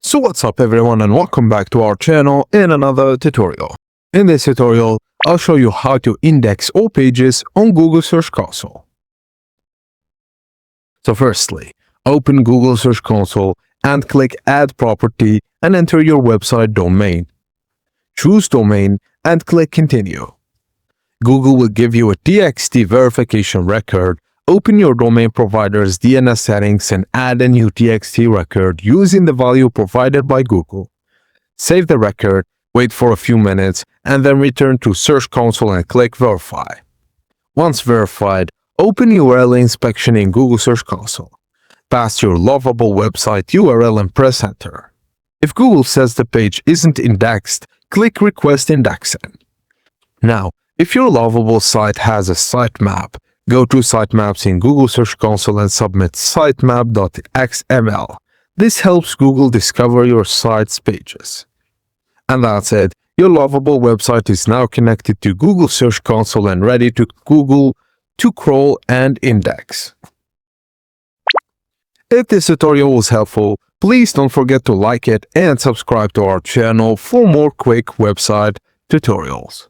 So what's up everyone, and welcome back to our channel in another tutorial. In this tutorial, I'll show you how to index all pages on Google Search Console. So firstly, open Google Search Console and click Add Property and enter your website domain. Choose Domain and click Continue. Google will give you a TXT verification record. Open your domain provider's DNS settings and add a new TXT record using the value provided by Google. Save the record, wait for a few minutes, and then return to Search Console and click Verify. Once verified, open URL inspection in Google Search Console. Paste your Lovable website URL and press Enter. If Google says the page isn't indexed, click Request Indexing. Now, if your Lovable site has a sitemap, go to Sitemaps in Google Search Console and submit sitemap.xml. This helps Google discover your site's pages. And that's it. Your Lovable website is now connected to Google Search Console and ready to Google to crawl and index. If this tutorial was helpful, please don't forget to like it and subscribe to our channel for more quick website tutorials.